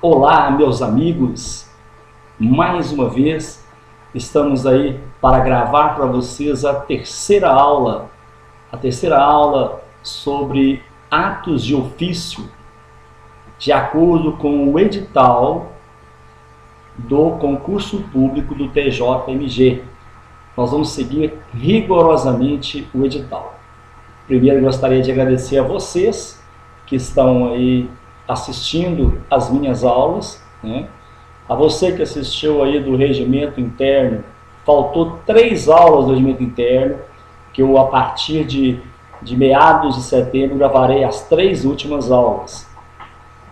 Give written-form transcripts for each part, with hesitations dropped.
Olá, meus amigos! Mais uma vez estamos aí para gravar para vocês a terceira aula sobre atos de ofício, de acordo com o edital do concurso público do TJMG. Nós vamos seguir rigorosamente o edital. Primeiro, gostaria de agradecer a vocês que estão aí assistindo as minhas aulas, né? A você que assistiu aí do regimento interno, faltou 3 aulas do regimento interno, que eu a partir de meados de setembro gravarei as 3 últimas aulas.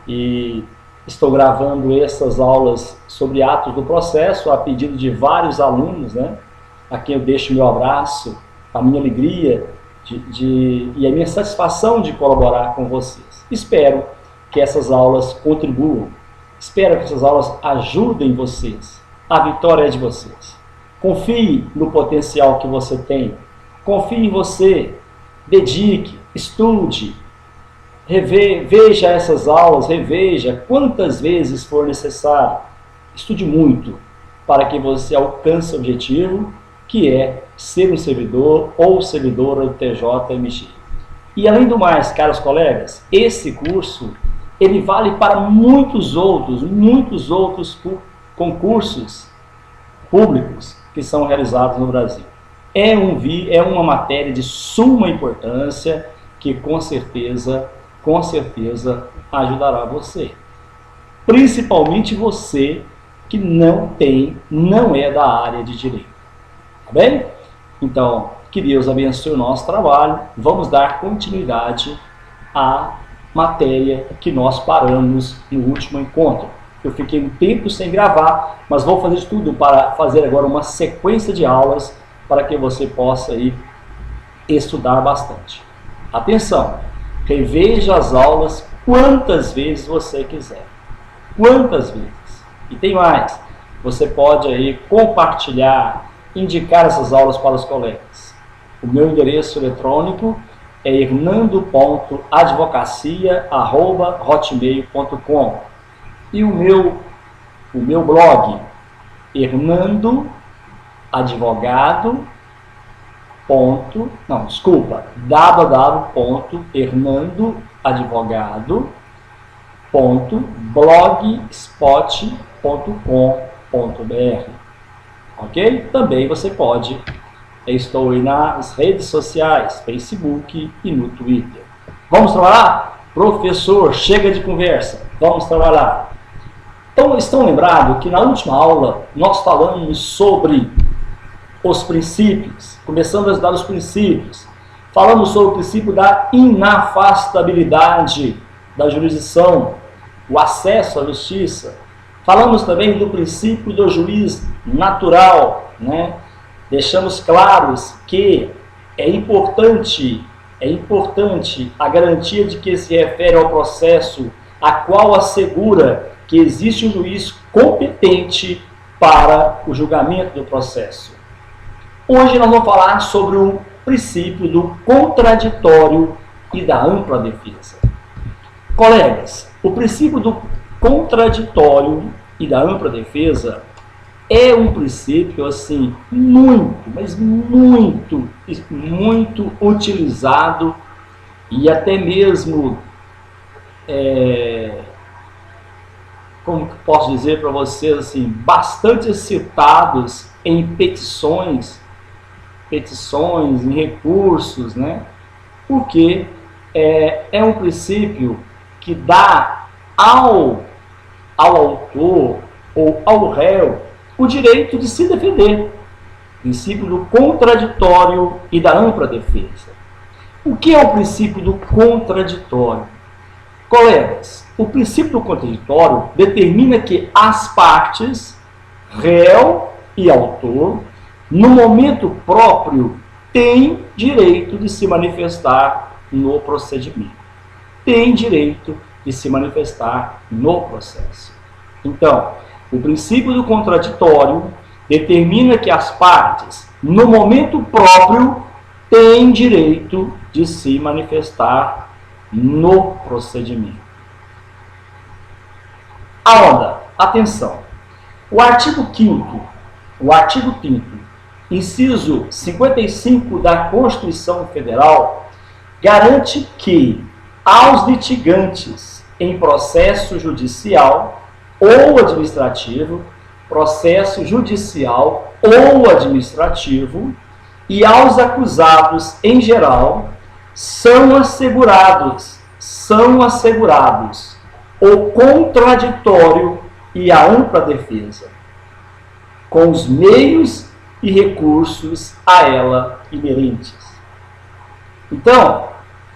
E estou gravando essas aulas sobre atos do processo a pedido de vários alunos, né? A quem eu deixo meu abraço, a minha alegria e a minha satisfação de colaborar com vocês. Espero que essas aulas contribuam. Espero que essas aulas ajudem vocês. A vitória é de vocês. Confie no potencial que você tem. Confie em você. Dedique, estude. Veja essas aulas, reveja quantas vezes for necessário. Estude muito para que você alcance o objetivo, que é ser um servidor ou servidora do TJMG. E além do mais, caros colegas, esse curso ele vale para muitos outros concursos públicos que são realizados no Brasil. É uma matéria de suma importância que com certeza ajudará você. Principalmente você que não é da área de direito. Tá bem? Então, que Deus abençoe o nosso trabalho. Vamos dar continuidade à matéria que nós paramos no último encontro. Eu fiquei um tempo sem gravar, mas vou fazer de tudo para fazer agora uma sequência de aulas para que você possa aí estudar bastante. Atenção! Reveja as aulas quantas vezes você quiser. Quantas vezes. E tem mais. Você pode aí compartilhar, indicar essas aulas para os colegas. O meu endereço eletrônico é hernando.advocacia@hotmail.com e o meu blog www.hernando.advogado.blogspot.com.br. Ok? Também você pode. Estou aí nas redes sociais, Facebook e no Twitter. Vamos trabalhar? Professor, chega de conversa. Vamos trabalhar. Então, estão lembrados que na última aula nós falamos sobre os princípios. Começamos a estudar os princípios. Falamos sobre o princípio da inafastabilidade da jurisdição, o acesso à justiça. Falamos também do princípio do juiz natural, né? Deixamos claros que é importante a garantia de que se refere ao processo a qual assegura que existe um juiz competente para o julgamento do processo. Hoje nós vamos falar sobre o princípio do contraditório e da ampla defesa. Colegas, o princípio do contraditório e da ampla defesa é um princípio assim muito utilizado e até mesmo como que posso dizer para vocês assim, bastante citados em petições, em recursos, né? Porque é um princípio que dá ao autor ou ao réu o direito de se defender. Princípio do contraditório e da ampla defesa. O que é o princípio do contraditório? Colegas, o princípio do contraditório determina que as partes, réu e autor, no momento próprio, têm direito de se manifestar no procedimento. Têm direito de se manifestar no processo. Então, o princípio do contraditório determina que as partes, no momento próprio, têm direito de se manifestar no procedimento. Aonde? Atenção. O artigo 5º, inciso 55 da Constituição Federal, garante que aos litigantes em processo judicial ou administrativo, e aos acusados em geral, são assegurados o contraditório e a ampla defesa, com os meios e recursos a ela inerentes. Então,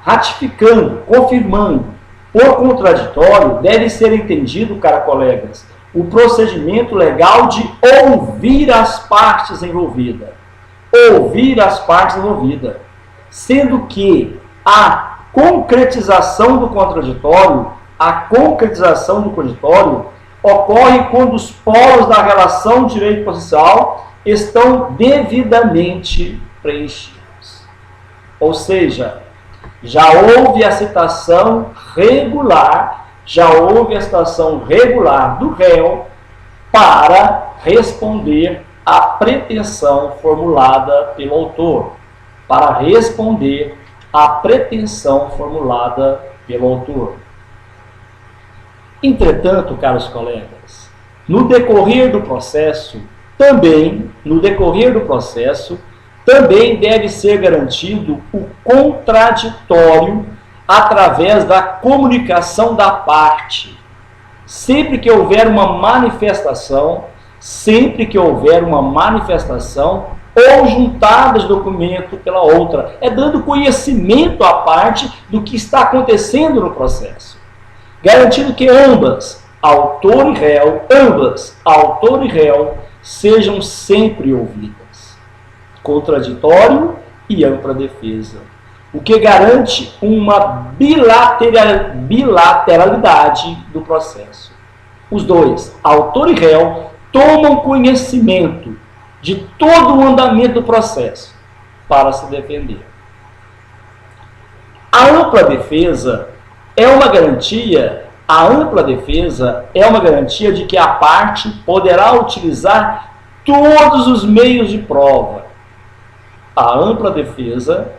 ratificando, confirmando, por contraditório, deve ser entendido, caros colegas, o procedimento legal de ouvir as partes envolvidas. Sendo que a concretização do contraditório ocorre quando os polos da relação direito processual estão devidamente preenchidos. Ou seja, já houve a citação regular do réu para responder à pretensão formulada pelo autor. Entretanto, caros colegas, no decorrer do processo, também deve ser garantido o contraditório através da comunicação da parte. Sempre que houver uma manifestação ou juntada de documento pela outra, é dando conhecimento à parte do que está acontecendo no processo, garantindo que ambas, autor e réu, sejam sempre ouvidas. Contraditório e ampla defesa, o que garante uma bilateralidade do processo. Os dois, autor e réu, tomam conhecimento de todo o andamento do processo para se defender. A ampla defesa é uma garantia de que a parte poderá utilizar todos os meios de prova. A ampla defesa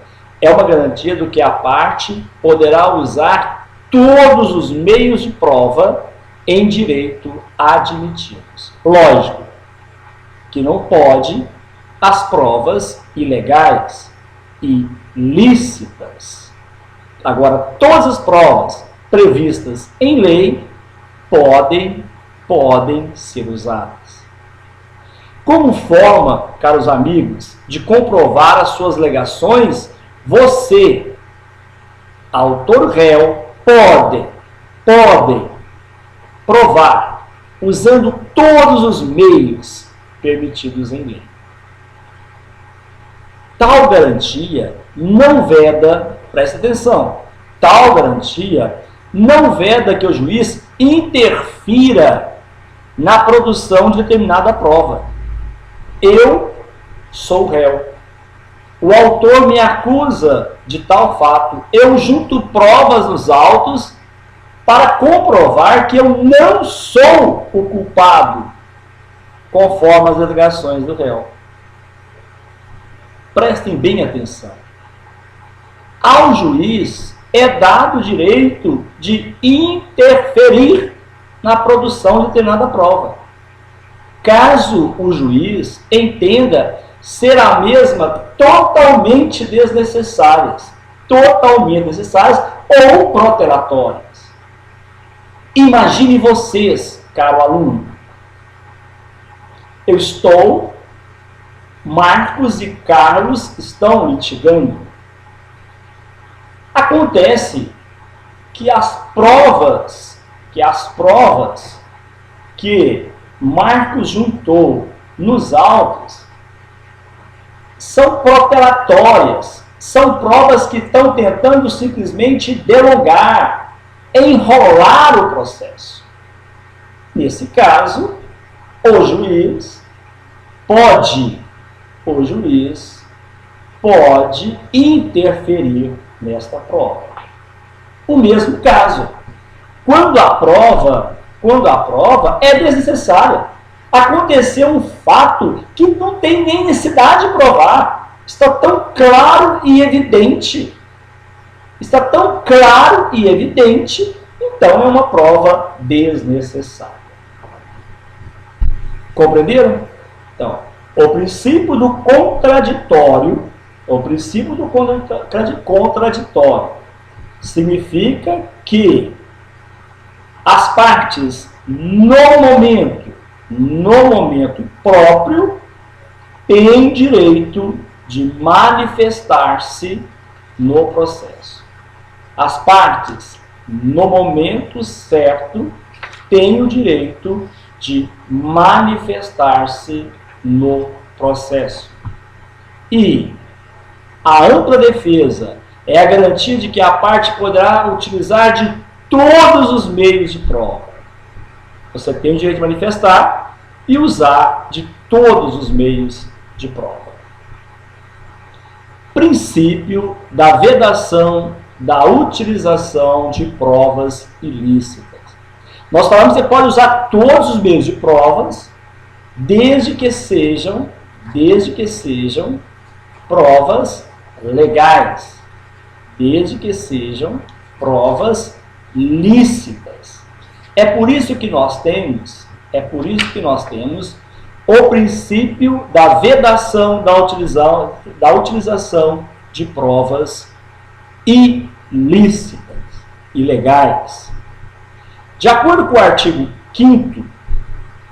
é uma garantia de que a parte poderá usar todos os meios de prova em direito admitidos. Lógico que não pode as provas ilegais e ilícitas. Agora, todas as provas previstas em lei podem ser usadas. Como forma, caros amigos, de comprovar as suas alegações, você, autor réu, pode provar usando todos os meios permitidos em lei. Tal garantia não veda, presta atenção, tal garantia não veda que o juiz interfira na produção de determinada prova. Eu sou réu. O autor me acusa de tal fato. Eu junto provas nos autos para comprovar que eu não sou o culpado, conforme as alegações do réu. Prestem bem atenção. Ao juiz é dado o direito de interferir na produção de determinada prova, caso o juiz entenda ser a mesma totalmente desnecessárias ou protelatórias. Imagine vocês, caro aluno, Marcos e Carlos estão litigando. Acontece que as provas que Marcos juntou nos autos são protelatórias, são provas que estão tentando simplesmente delongar, enrolar o processo. Nesse caso, o juiz pode interferir nesta prova. O mesmo caso, quando a prova quando a prova é desnecessária. Aconteceu um fato que não tem nem necessidade de provar. Está tão claro e evidente. Está tão claro e evidente, então é uma prova desnecessária. Compreenderam? Então, o princípio do contraditório, contraditório significa que as partes, no momento próprio, têm direito de manifestar-se no processo. As partes, no momento certo, têm o direito de manifestar-se no processo. E a ampla defesa é a garantia de que a parte poderá utilizar de todos os meios de prova. Você tem o direito de manifestar e usar de todos os meios de prova. Princípio da vedação da utilização de provas ilícitas. Nós falamos que você pode usar todos os meios de provas, desde que sejam provas legais, desde que sejam provas lícitas. É por isso que nós temos o princípio da vedação da utilização de provas ilícitas, ilegais. De acordo com o artigo 5º,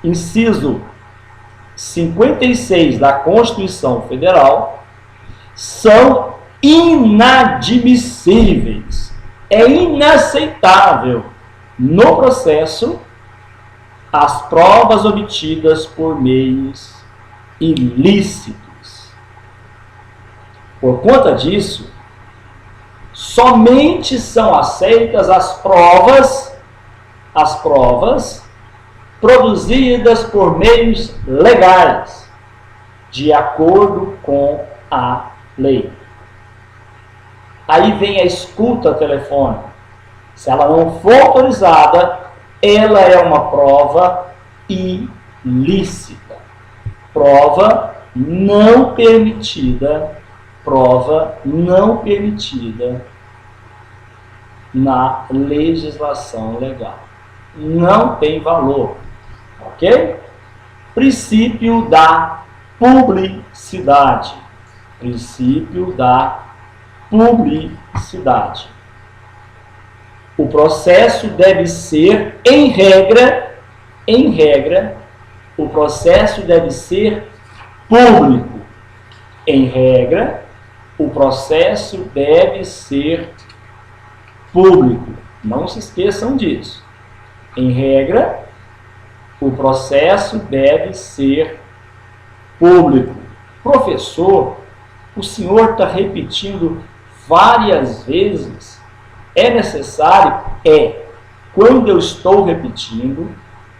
inciso 56 da Constituição Federal, são inadmissíveis, é inaceitável no processo as provas obtidas por meios ilícitos. Por conta disso, somente são aceitas as provas produzidas por meios legais, de acordo com a lei. Aí vem a escuta telefônica. Se ela não for autorizada, ela é uma prova ilícita. Prova não permitida na legislação legal. Não tem valor. Ok? Princípio da publicidade. O processo deve ser, em regra, o processo deve ser público. Em regra, o processo deve ser público. Não se esqueçam disso. Em regra, o processo deve ser público. Professor, o senhor está repetindo várias vezes. É necessário? É. Quando eu estou repetindo,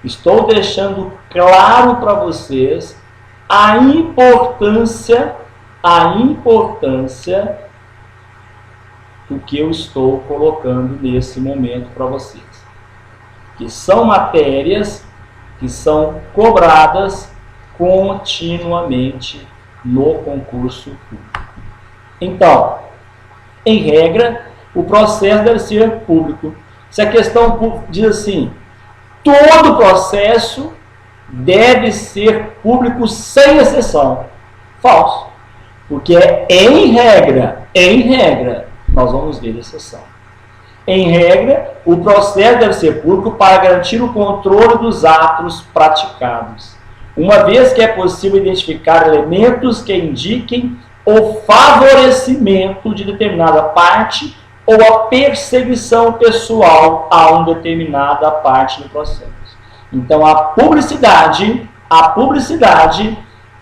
estou deixando claro para vocês a importância do que eu estou colocando nesse momento para vocês. Que são matérias que são cobradas continuamente no concurso público. Então, em regra, o processo deve ser público. Se a questão diz assim, todo processo deve ser público sem exceção. Falso. Porque em regra, nós vamos ver exceção. Em regra, o processo deve ser público para garantir o controle dos atos praticados, uma vez que é possível identificar elementos que indiquem o favorecimento de determinada parte ou a perseguição pessoal a uma determinada parte do processo. Então, a publicidade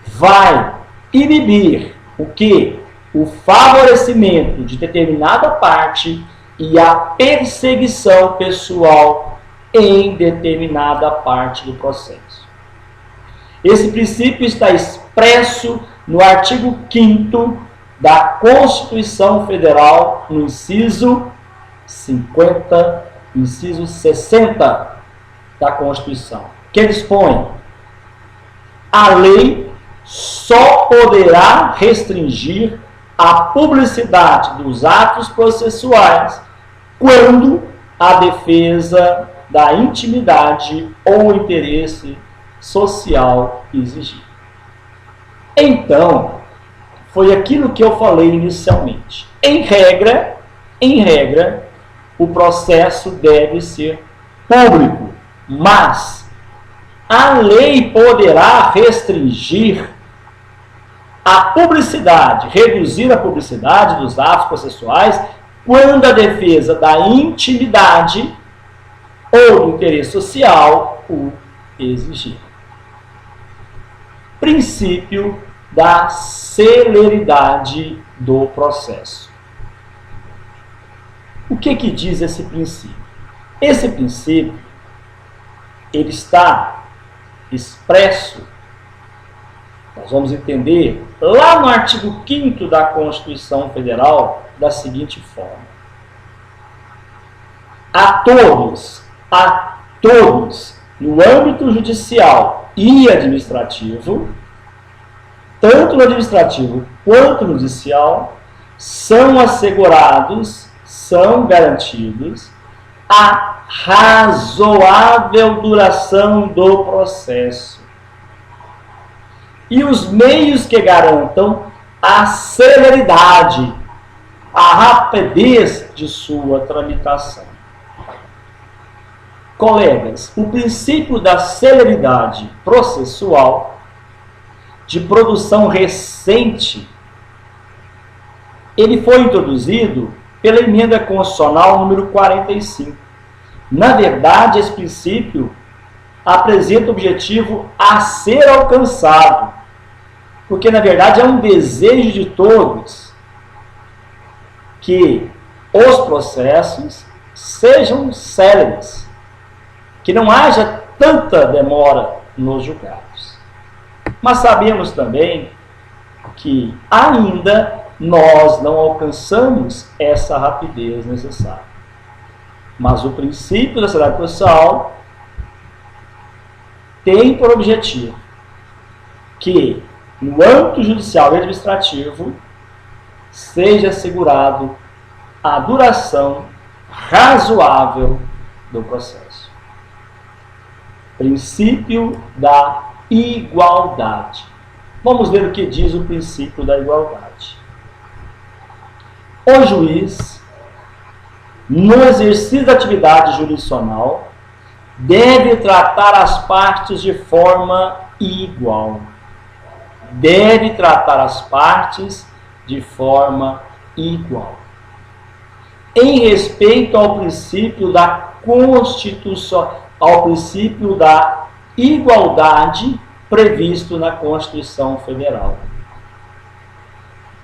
vai inibir o quê? O favorecimento de determinada parte e a perseguição pessoal em determinada parte do processo. Esse princípio está expresso no artigo 5º da Constituição Federal, no inciso 60 da Constituição, que dispõe: a lei só poderá restringir a publicidade dos atos processuais quando a defesa da intimidade ou interesse social exigir. Então, foi aquilo que eu falei inicialmente. Em regra, o processo deve ser público, mas a lei poderá restringir a publicidade, reduzir a publicidade dos atos processuais quando a defesa da intimidade ou do interesse social o exigir. Princípio da celeridade do processo. O que diz esse princípio? Esse princípio, ele está expresso, nós vamos entender, lá no artigo 5º da Constituição Federal, da seguinte forma: a todos, no âmbito judicial e administrativo, tanto no administrativo quanto no judicial, são assegurados, são garantidos a razoável duração do processo e os meios que garantam a celeridade, a rapidez de sua tramitação. Colegas, o princípio da celeridade processual de produção recente, ele foi introduzido pela emenda constitucional número 45. Na verdade, esse princípio apresenta o objetivo a ser alcançado, porque na verdade é um desejo de todos que os processos sejam céleres, que não haja tanta demora nos julgados. Mas sabemos também que ainda nós não alcançamos essa rapidez necessária. Mas o princípio da celeridade processual tem por objetivo que, no âmbito judicial e administrativo, seja assegurado a duração razoável do processo. Princípio da igualdade. Vamos ver o que diz o princípio da igualdade. O juiz, no exercício da atividade jurisdicional, deve tratar as partes de forma igual. Deve tratar as partes de forma igual. Em respeito ao princípio da Constituição, ao princípio da igualdade previsto na Constituição Federal.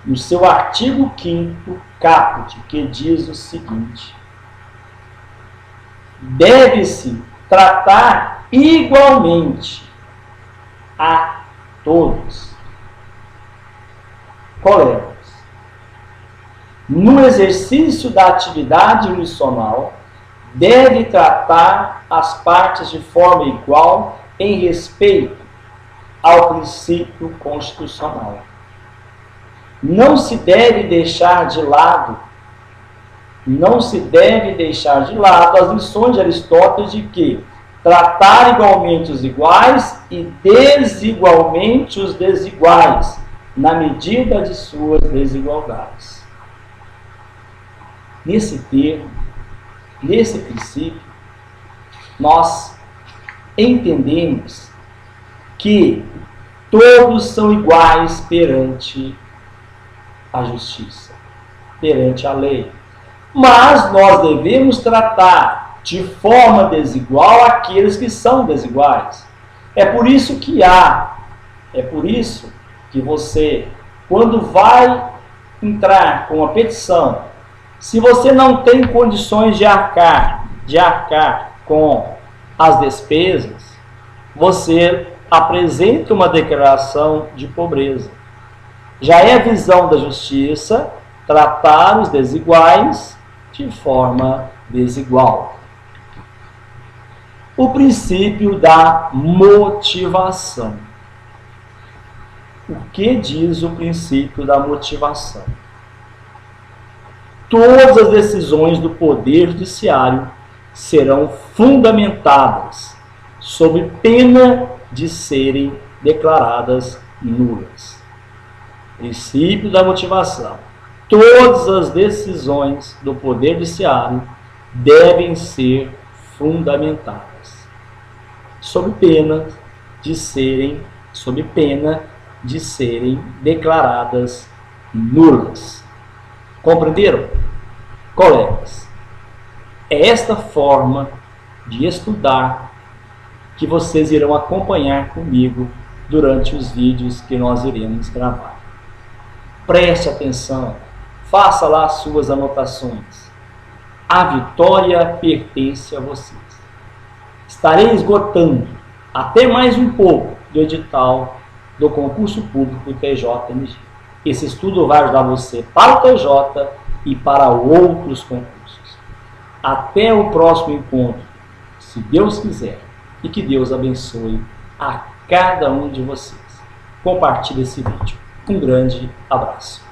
No seu artigo 5º, caput, que diz o seguinte: deve-se tratar igualmente a todos. Colegas, no exercício da atividade jurisdicional, deve tratar as partes de forma igual em respeito ao princípio constitucional. Não se deve deixar de lado as lições de Aristóteles de que tratar igualmente os iguais e desigualmente os desiguais, na medida de suas desigualdades. Nesse termo, nesse princípio, nós entendemos que todos são iguais perante a justiça, perante a lei. Mas nós devemos tratar de forma desigual aqueles que são desiguais. É por isso que você, quando vai entrar com a petição, se você não tem condições de arcar com as despesas, você apresenta uma declaração de pobreza. Já é a visão da justiça tratar os desiguais de forma desigual. O princípio da motivação. O que diz o princípio da motivação? Todas as decisões do Poder Judiciário serão fundamentadas sob pena de serem declaradas nulas. Princípio da motivação. Todas as decisões do Poder Judiciário devem ser fundamentadas sob pena de serem declaradas nulas. Compreenderam? Colegas, é esta forma de estudar que vocês irão acompanhar comigo durante os vídeos que nós iremos gravar. Preste atenção, faça lá as suas anotações. A vitória pertence a vocês. Estarei esgotando até mais um pouco do edital do concurso público TJMG. Esse estudo vai ajudar você para o TJ e para outros concursos. Até o próximo encontro, se Deus quiser, e que Deus abençoe a cada um de vocês. Compartilhe esse vídeo. Um grande abraço.